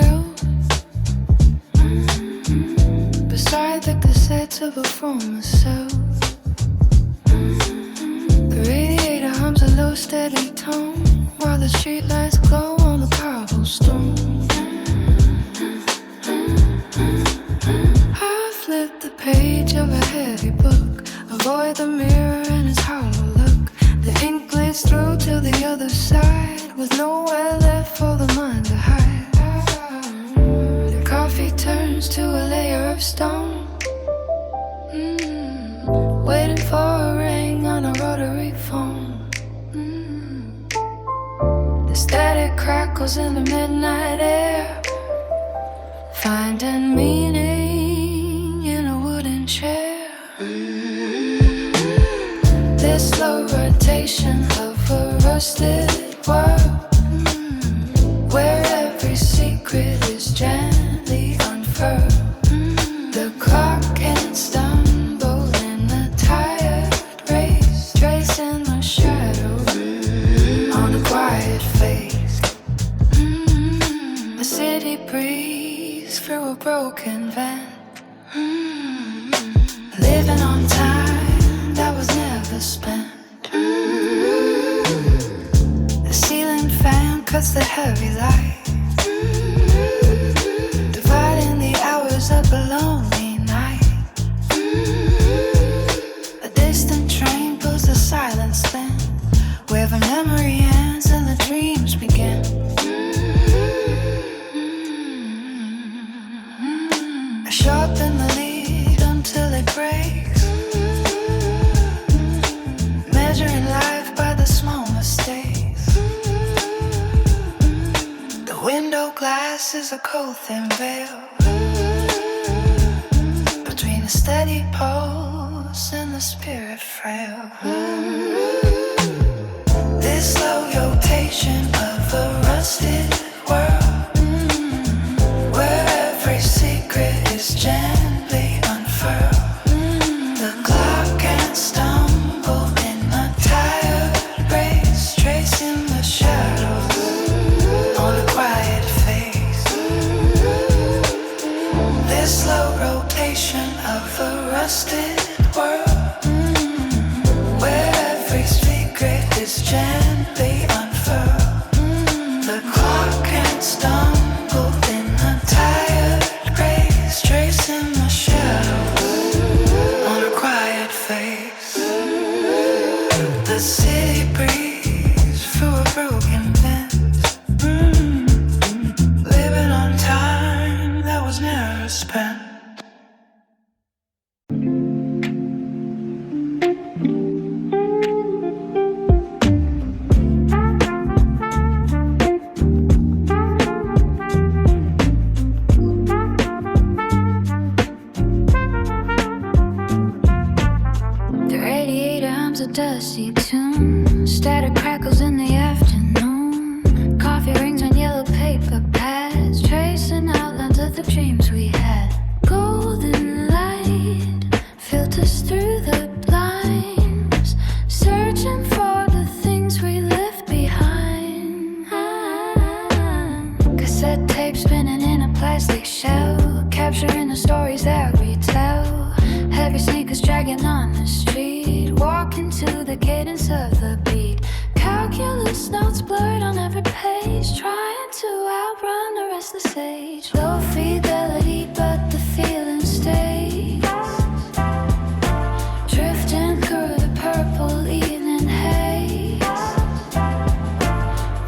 shelf. Beside the cassette to perform myself. The radiator hums a low steady tone while the streetlights glow on the cobblestone. I flip the page of a heavy book, avoid the mirror and its hollow look. The ink glides through to the other side, with nowhere left for the mind to hide. The coffee turns to a layer of stone, waiting for a ring on a rotary phone. The static crackles in the midnight air, finding meaning in a wooden chair. This slow rotation of a rusted world, where every secret is gently unfurled. The clock can't stumble in a tired race, tracing the shadow on a quiet face. The city breathes through a broken vent, living on time that was never spent. The ceiling fan cuts the heavy light, dividing the hours of a lonely night. A distant train pulls the silence thin, where the memory ends and the dreams begin. I sharpen the lead until it breaks, measuring life by the small mistakes. The window glass is a cold thin veil between the steady pulse and the spirit frail. This slow rotation of a rusted world, where every secret is gently unfurled. The clock can't stumble in a tired race, tracing the shadows on a quiet face. This slow rotation of a rusted world, where every secret is gently unfurled. The clock can't stumble in a tired race, tracing the shadows on a quiet face. The city breathes through a broken fence, living on time that was never spent. The radiator hums a dusty tune, static crackles in the afternoon. Coffee rings on yellow paper pads, tracing outlines of the dreams we had. Golden light filters through the blinds, searching for the things we left behind. Cassette tape spinning in a plastic shell, capturing the stories that we tell. Heavy sneakers dragging on the street, walking to the cadence of the beat. Calculus notes blurred on every page, trying to outrun the restless age. Low fidelity, but the feeling stays, drifting through the purple evening haze.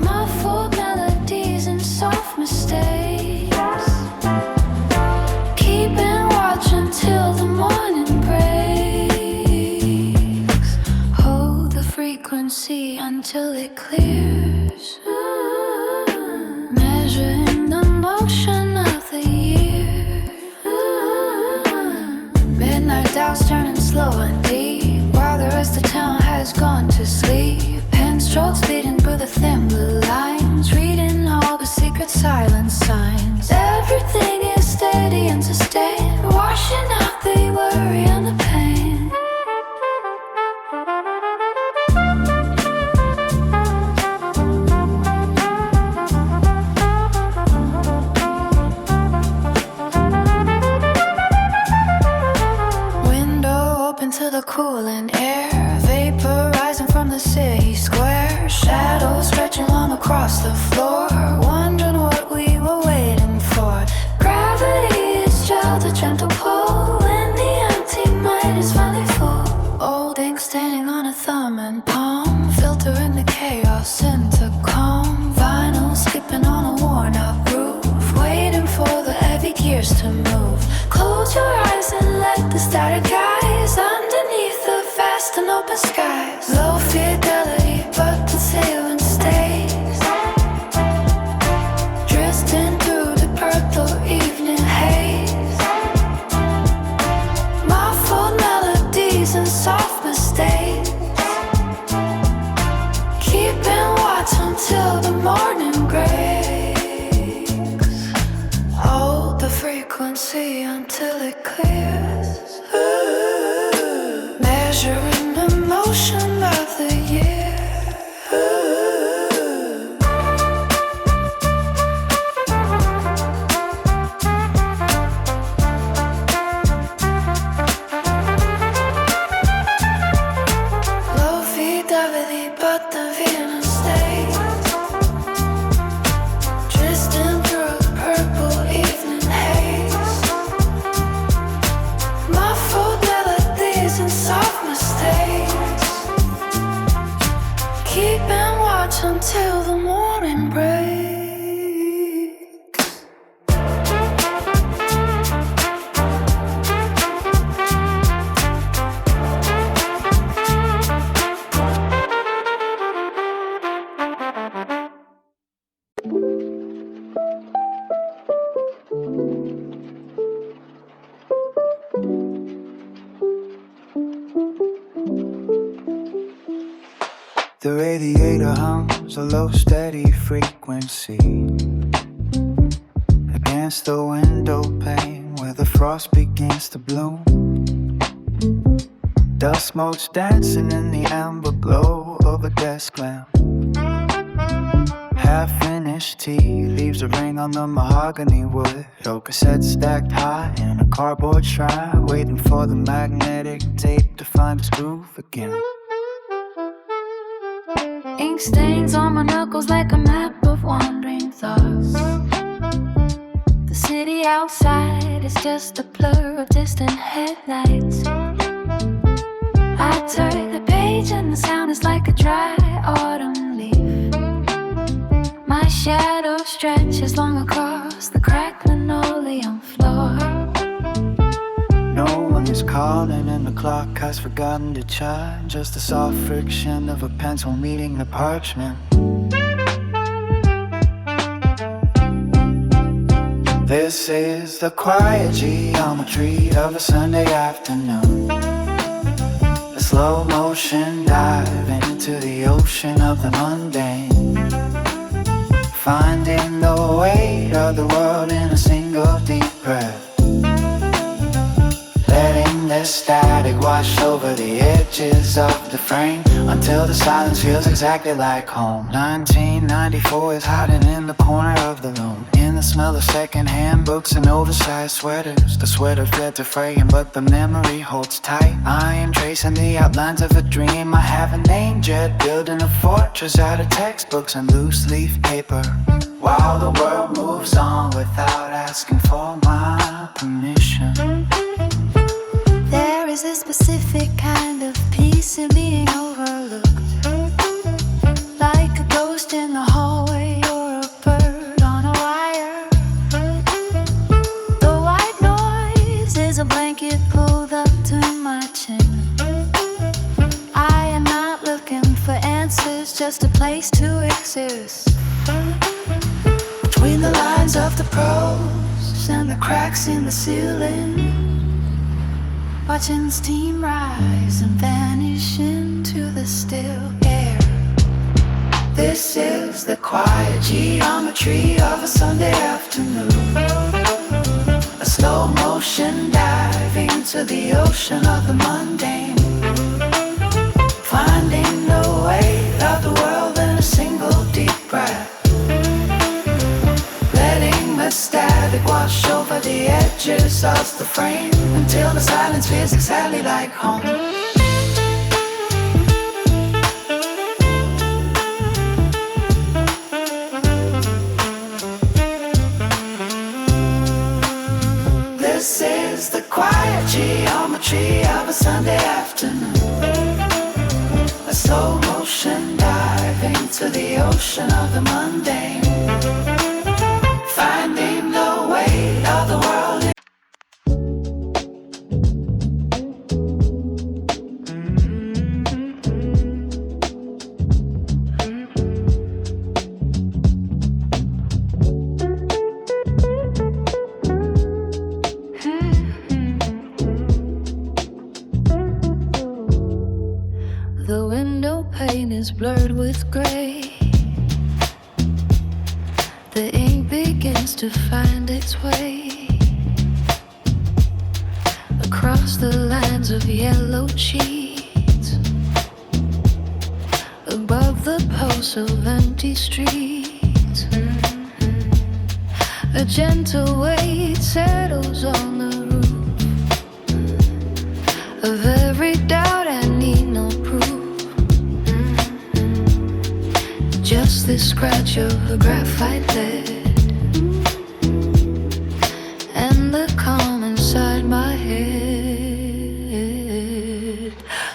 Muffled melodies and soft mistakes, keeping watch until the morning breaks. Hold the frequency until it clears, measuring the motion of the year. Midnight doubts turning slow and deep, while the rest of town has gone to sleep. Pen strokes beating through the thin blue lines, reading all the secret silent signs. Everything is steady and sustained, washing out the worry and the pain. cooling air, vapor rising from the city square. Shadows stretching long across the floor, wondering what we were waiting for. Gravity is just a gentle pull when the empty mind is finally full. Old ink standing on a thumb and palm, filtering the chaos into calm. Vinyl skipping on a worn out groove, waiting for the heavy gears to move. Close your eyes and let the static guise underneath the vast and open skies. Low fidelity, but the sailing stays, drifting through the purple evening haze. Muffled melodies and soft mistakes, keeping watch until the morning breaks. Hold the frequency until it clears. Ooh, measuring the motion of the year. Ooh. Low fidelity, but the Vienna stays, drifting through the purple evening haze. Muffled melodies and soft mistakes, keeping watch until the morning breaks. The radiator hums a low steady frequency against the window pane where the frost begins to bloom. Dust motes dancing in the amber glow of a desk lamp. Half-finished tea leaves a ring on the mahogany wood. Old cassettes stacked high in a cardboard shrine, waiting for the magnetic tape to find its groove again. Ink stains on my knuckles like a map of wandering thoughts. The city outside is just a blur of distant headlights. I turn the page and the sound is like a dry autumn leaf. My shadow stretches long across the cracked linoleum floor. No one is calling and the clock has forgotten to chime. Just the soft friction of a pencil meeting the parchment. This is the quiet geometry of a Sunday afternoon. A slow motion dive into the ocean of the mundane, finding the weight of the world in a single deep breath. Letting the static wash over the edges of the frame until the silence feels exactly like home. 1994 is hiding in the corner of the room, in the smell of secondhand books and oversized sweaters. The sweater fled to fraying, but the memory holds tight. I am tracing the outlines of a dream I haven't named yet, building a fortress out of textbooks and loose leaf paper, while the world moves on without asking for my permission. There is a specific kind of peace in being overlooked, like a ghost in the hallway or a bird on a wire. The white noise is a blanket pulled up to my chin. I am not looking for answers, just a place to exist. Between the lines of the prose and the cracks in the ceiling, watching steam rise and vanish into the still air. This is the quiet geometry of a Sunday afternoon. A slow motion dive into the ocean of the mundane, finding the weight of the world in a single deep breath. Letting the static wash over the edges of the frame until the silence feels exactly like home. This is the quiet geometry of a Sunday afternoon. A slow motion dive into the ocean of the mundane, finding the weight of the world. The window pane is blurred with gray. The ink begins to find its way across the lines of yellow sheets, above the pulse of empty streets. A gentle weight settles on the roof of every doubt. I need no proof, just the scratch of a graphite lead and the calm inside my head.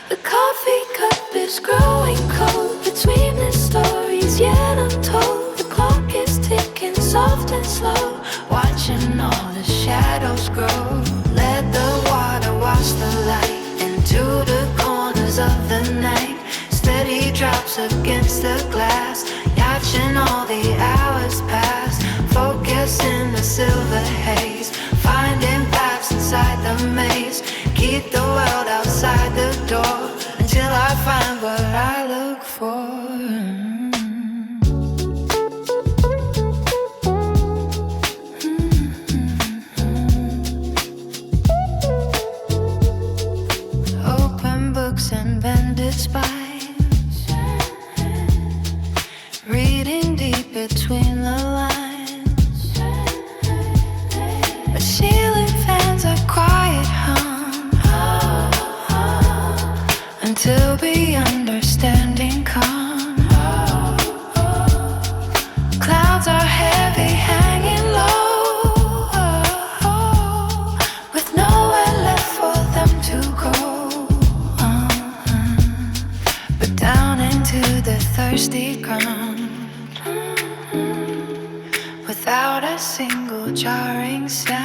The coffee cup is growing cold between the stories yet untold. The clock is ticking soft and slow, watching all the shadows grow. Let the water wash the light into the corners of the night. Steady drops against the glass, watching all the hours pass. Focus in the silver haze, finding paths inside the maze. Keep the world outside the door until I find what I look for. Open books and bended spines, reading deep between the lines. But ceiling fans a quiet hum until the understanding comes. Clouds are heavy, hanging low, with nowhere left for them to go. But down into the thirsty ground, without a single jarring sound.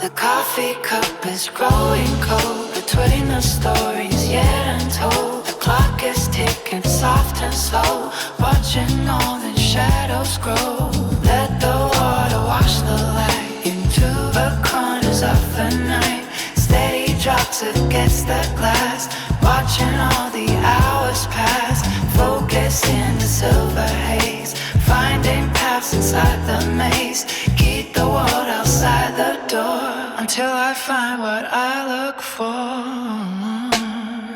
The coffee cup is growing cold between the stories yet untold. The clock is ticking soft and slow, watching all the shadows grow. Let the water wash the light into the corners of the night. Steady drops against the glass, watching all the hours pass. Focus in the silver haze, finding paths inside the maze. Keep the world outside the door until I find what I look for.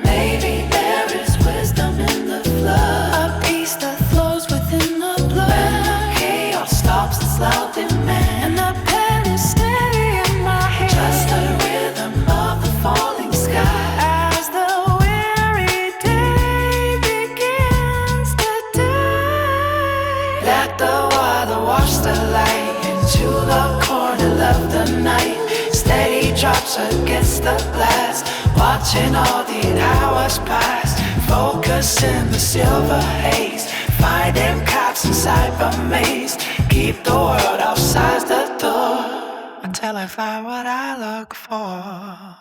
Maybe there is wisdom in the flood, a peace that flows within the blood. When the chaos stops its loud demand, and the pen is steady in my hand, just the rhythm of the falling sky. As the weary day begins to die, let the water wash the light into the corner of the night. Steady drops against the glass, watching all the hours pass. Focus in the silver haze, finding cops inside the maze. Keep the world outside the door until I find what I look for.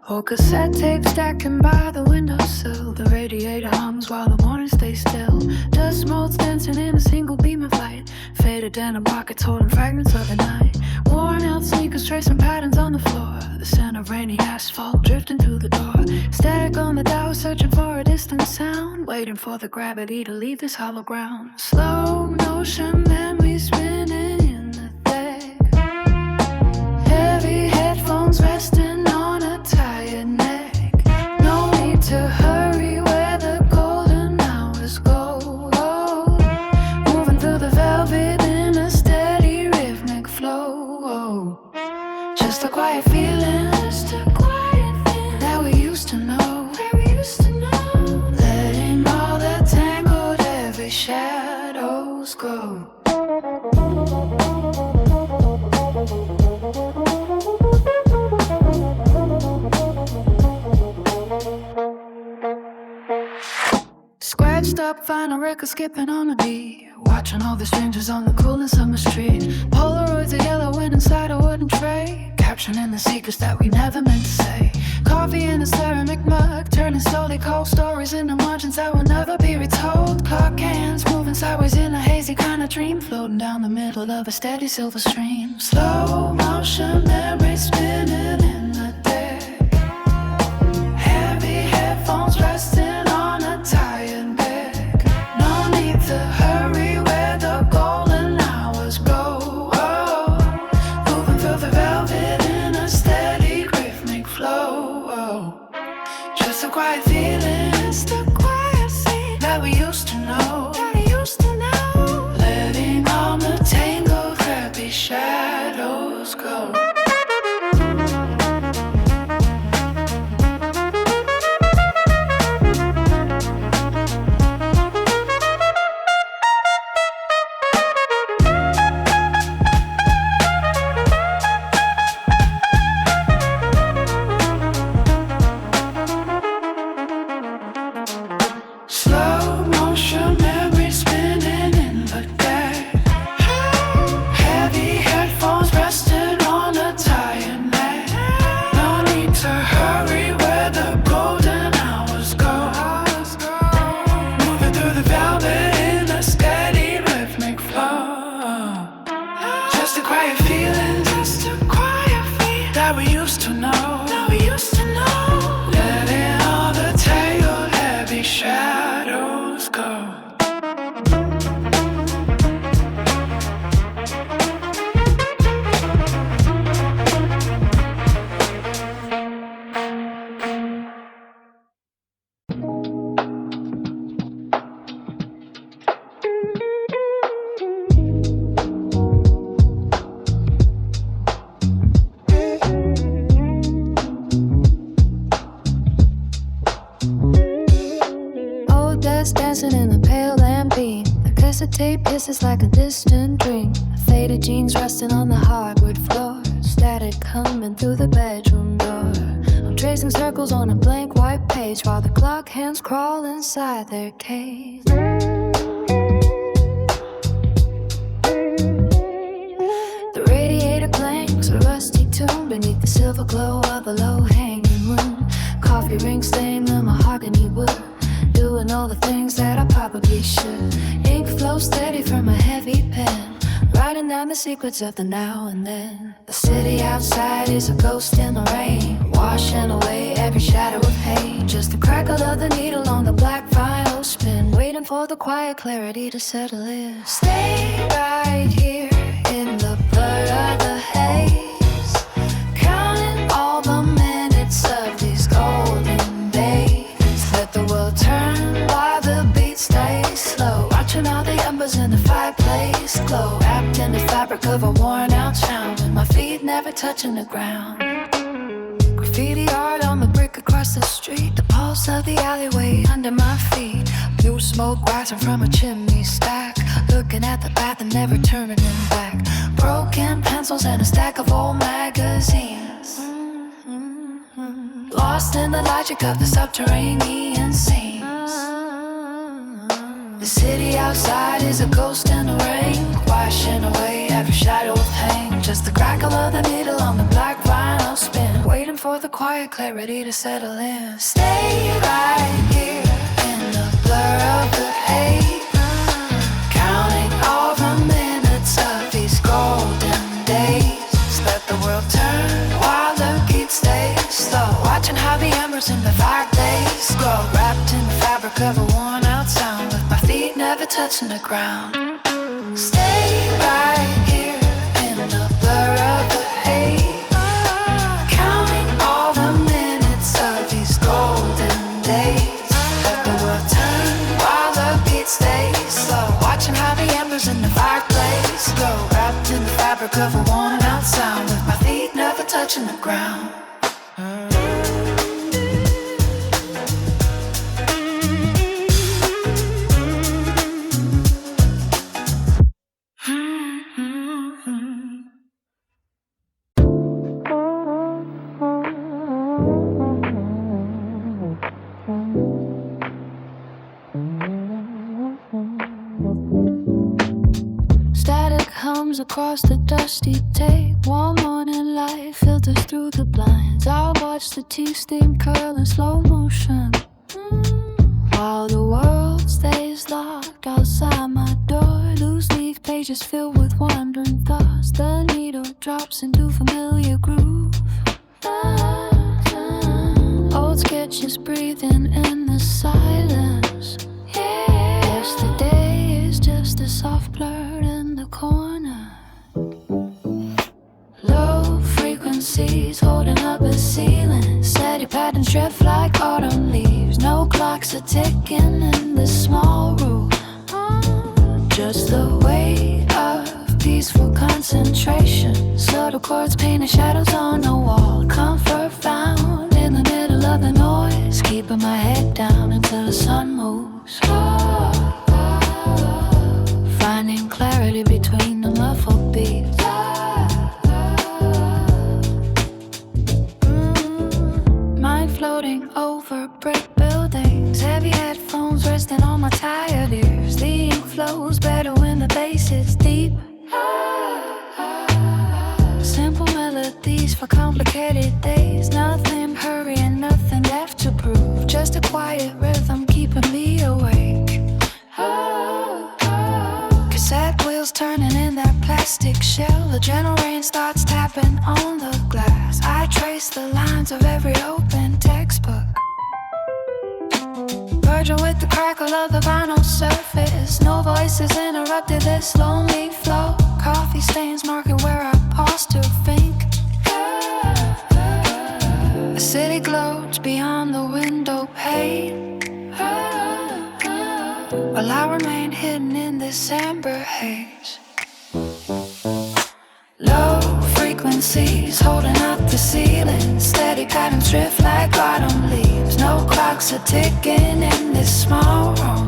Old cassette tape stacking by the windowsill. The radiator hums while the morning stays still. Dust motes dancing in a single beam of light. Faded denim pockets holding fragments of the night. Worn out sneakers tracing patterns on the floor. The scent of rainy asphalt drifting through the door. Static on the dial searching for a distant sound. Waiting for the gravity to leave this hollow ground. Slow motion memories spinning in the thick. Heavy headphones resting on a tired neck. No need to hurry where the golden hours go. Moving through the velvet in a steady rhythmic flow. Just a quiet feeling, just a quiet feeling that we used to know. Letting all the tangled heavy shadows go. Scratched up vinyl record skipping on a beat. Watching all the strangers on the coolest summer street. Polaroids of yellowing inside a wooden tray. Captioning the secrets that we never meant to say. Coffee in a ceramic mug, turning slowly cold stories into margins that will never be retold. Clock hands moving sideways in a hazy kind of dream. Floating down the middle of a steady silver stream. Slow motion memories spinning in the deck. Heavy headphones resting on a tired neck. No need to hurry where the golden hours go. Moving through the velvet in a steady rhythmic flow. Just a quiet feeling, just a quiet scene that we used to know. Letting all the tangled happy shadows go. Slow motion memories spinning in the deck. Heavy headphones resting on a tired neck. No need to hurry where the golden hours go. Moving through the velvet in a steady rhythmic flow. Just a quiet feeling, that we used to know. Letting all the tangled heavy shadows go. Old dust dancing in the pale lamp beam. The cassette tape hisses like a distant dream. Faded jeans resting on the hardwood floor. Static coming through the bedroom door. I'm tracing circles on a blank white page while the clock hands crawl inside their cage. The radiator blanks a rusty tune beneath the silver glow of the low-hanging room. Coffee ring stain the mahogany wood. Doing all the things that I probably should. Ink flows steady from a heavy pen. Writing down find the secrets of the now and then. The city outside is a ghost in the rain, washing away every shadow of hate. Just the crackle of the needle on the black vinyl spin, waiting for the quiet clarity to settle in. Stay right here in the blur of the haze, counting all the minutes of these golden days. Let the world turn while the beat stays slow, watching all the embers in the fireplace glow, wrapped in the fabric of a worn out town, with my feet never touching the ground. Graffiti art on the brick across the street, the pulse of the alleyway under my feet. Blue smoke rising from a chimney stack, looking at the path and never turning back. Broken pencils and a stack of old magazines, lost in the logic of the subterranean scenes. The city outside is a ghost in the rain, washing away every shadow of pain. Just the crackle of the needle on the black vinyl spin, waiting for the quiet clarity to settle in. Stay right here in the blur of the haze, counting all the minutes of these golden days. Just let the world turn while the beat stays slow, watching how the embers in the fireplace glow, wrapped in the fabric of a worn out sound, with my feet never touching the ground. Stay right here in the blur of the haze, counting all the minutes of these golden days. Let the world turn while the beat stays slow, watching how the embers in the fireplace glow, wrapped in the fabric of a worn out sound, with my feet never touching the ground. Static hums across the dusty tape, warm morning light filters through the blinds. I'll watch the tea steam curl in slow motion, while the world stays locked outside my door. Loose leaf pages filled with wandering thoughts, the needle drops into familiar groove. Old sketches breathing in the silence. Yesterday is just a soft blur in the corner. Low frequencies holding up a ceiling, steady patterns drift like autumn leaves. No clocks are ticking in this small room, just the weight of peaceful concentration. Subtle chords painting shadows on the wall, comfort found in the middle of the noise, keeping my head down until the sun moves. Finding clarity between the muffled beats. Mind floating over brick buildings, heavy headphones resting on my tired ears. The ink flows better when the bass is deep. Simple melodies for complicated days, nothing hurrying, nothing left to prove, just a quiet rhythm keeping me awake. Cassette wheels turning in that plastic shell, the gentle rain starts tapping on the glass. I trace the lines of every open textbook, merging with the crackle of the vinyl surface. No voices interrupted this lonely flow, coffee stains marking where I pause to think. The city glows beyond the window pane, while I remain hidden in this amber haze. Low frequencies holding up the ceiling, steady patterns drift like autumn leaves. No clocks are ticking in this small room,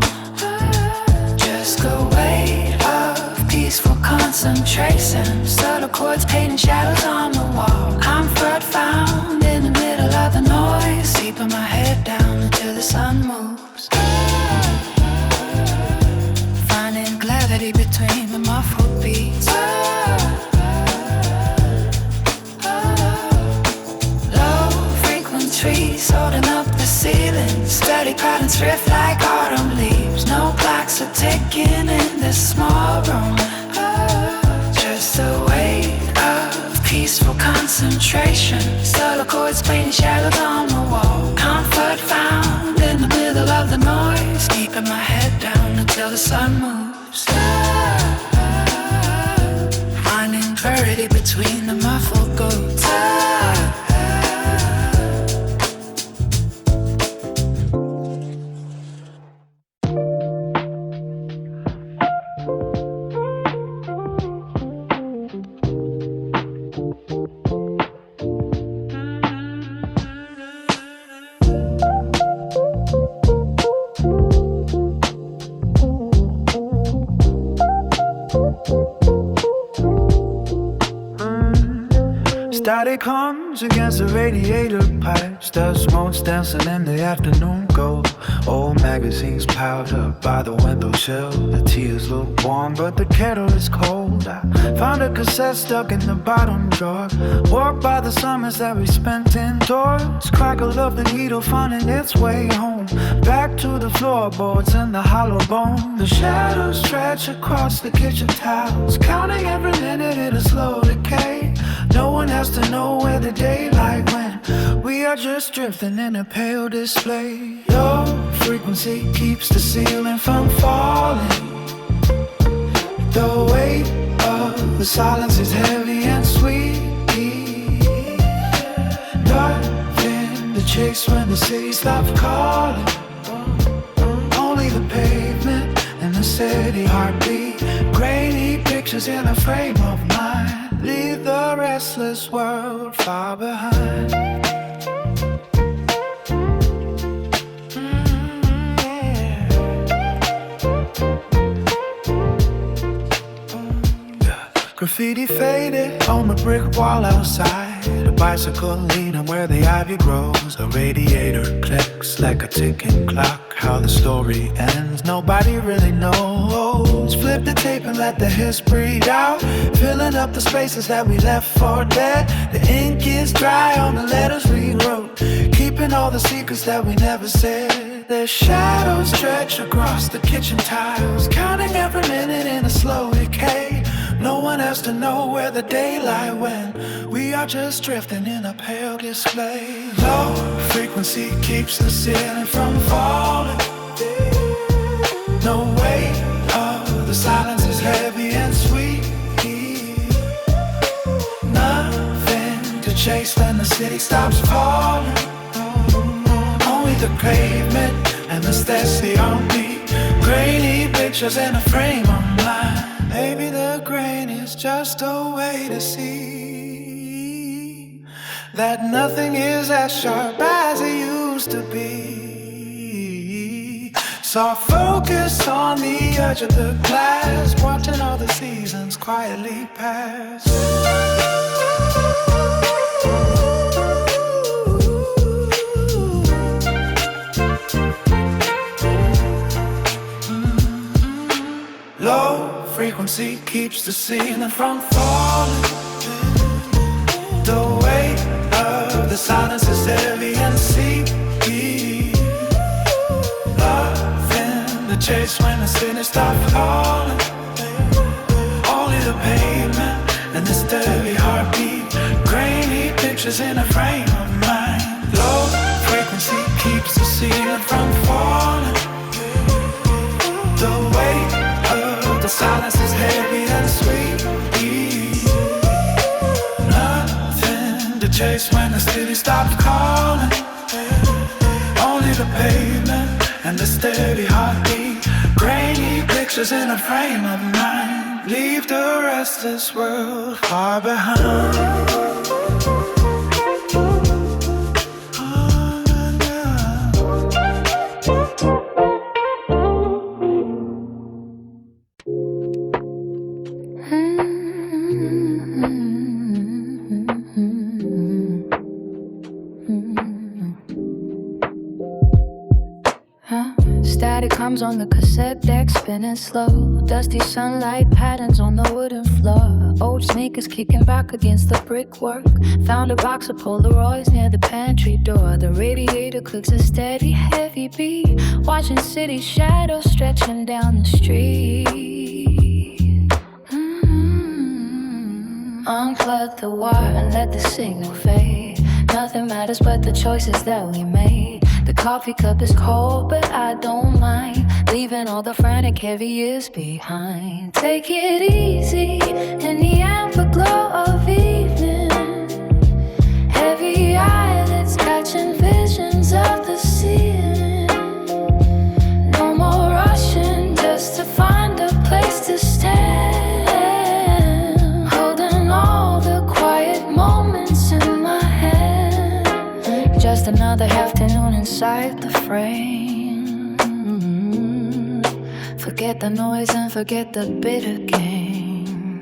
just the weight of peaceful concentration. Subtle chords painting shadows on the wall, comfort found in the middle of the noise, keeping my head down until the sun moves. Finding gravity between the muffled beats. Low frequency trees holding up the ceiling, steady patterns drift like autumn leaves. No clocks are ticking in this small room, just concentration. Subtle chords painting shadows on the wall. Comfort found in the middle of the noise. Keeping my head down until the sun moves. Finding clarity between the muffled goats. Static hums against the radiator pipes. The smoke's dancing in the afternoon glow. Old magazines piled up by the window sill. The tea is lukewarm, but the kettle is cold. I found a cassette stuck in the bottom drawer. Walked by the summers that we spent indoors. Crackle of the needle finding its way home. Back to the floorboards and the hollow bone. The shadows stretch across the kitchen tiles, counting every minute in a slow decay. No one has to know where the daylight went. We are just drifting in a pale display. Your frequency keeps the ceiling from falling. The weight of the silence is heavy and sweet. Nothing to chase when the city stops calling. Only the pavement and the steady heartbeat. Grainy pictures in a frame of mind. Leave the restless world far behind. Graffiti faded on the brick wall outside. A bicycle leaning where the ivy grows. A radiator clicks like a ticking clock. How the story ends, nobody really knows. Flip the tape and let the hits breathe out, filling up the spaces that we left for dead. The ink is dry on the letters we wrote, keeping all the secrets that we never said. Their shadows stretch across the kitchen tiles, counting every minute in a slow decay. No one has to know where the daylight went. We are just drifting in a pale display. Low frequency keeps the ceiling from falling. No weight of the silence is heavy and sweet. Nothing to chase when the city stops falling. Only the pavement and the steady heartbeat. Grainy pictures in a frame of mind. Maybe the grain is just a way to see that nothing is as sharp as it used to be. So focus on the edge of the glass, watching all the seasons quietly pass. Low frequency keeps the ceiling from falling. The weight of the silence is heavy and seedy. Nothing to chase when the city stops calling. Only the pavement and the steady heartbeat. Grainy pictures in a frame of mind. Low frequency keeps the ceiling from falling. The weight the silence is heavy and sweet. Nothing to chase when the city stops calling. Only the pavement and the steady heartbeat. Grainy pictures in a frame of mind. Leave the restless world far behind. Static comes on the cassette deck, spinning slow. Dusty sunlight patterns on the wooden floor. Old sneakers kicking back against the brickwork. Found a box of Polaroids near the pantry door. The radiator clicks a steady, heavy beat. Watching city shadows stretching down the street. Unplug the wire and let the signal fade. Nothing matters but the choices that we made. The coffee cup is cold, but I don't mind. Leaving all the frantic heavy years behind. Take it easy in the amber glow of evening. Heavy eyelids catching visions of the ceiling. No more rushing just to find a place to stand. Holding all the quiet moments in my hand. Just another afternoon inside the frame. Forget the noise and forget the bitter game.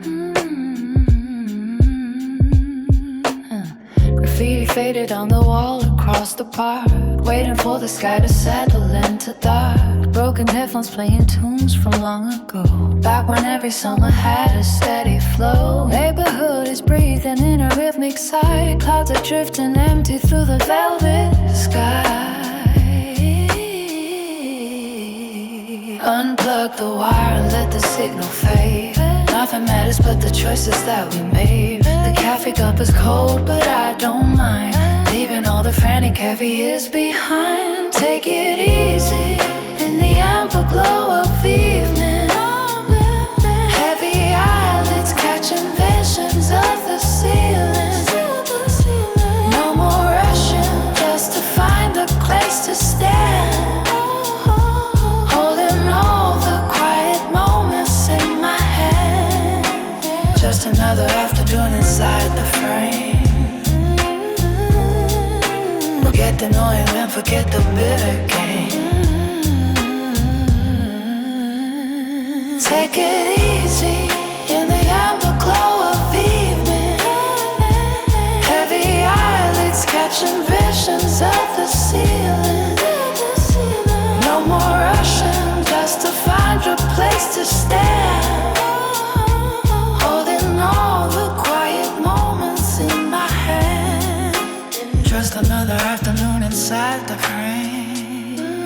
Graffiti faded on the wall across the park. Waiting for the sky to settle into dark. Broken headphones playing tunes from long ago. Back when every summer had a steady flow. Neighborhood is breathing in a rhythmic sigh. Clouds are drifting empty through the velvet sky. Unplug the wire and let the signal fade. Nothing matters but the choices that we made. The cafe cup is cold, but I don't mind. Leaving all the frantic heavy years behind. Take it easy in the amber glow of evening. Heavy eyelids catching visions of the ceiling. No more rushing just to find a place to stand. Holding all the quiet moments in my hand. Just another afternoon inside the frame. Forget the noise and forget the bitter game. Take it easy in the amber glow of evening. Heavy eyelids catching visions of the ceiling. No more rushing just to find a place to stand. Holding all the quiet moments in my hand. Just another afternoon inside the frame.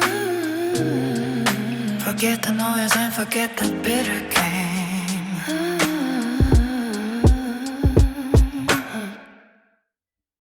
Forget the noise and forget the bitter game.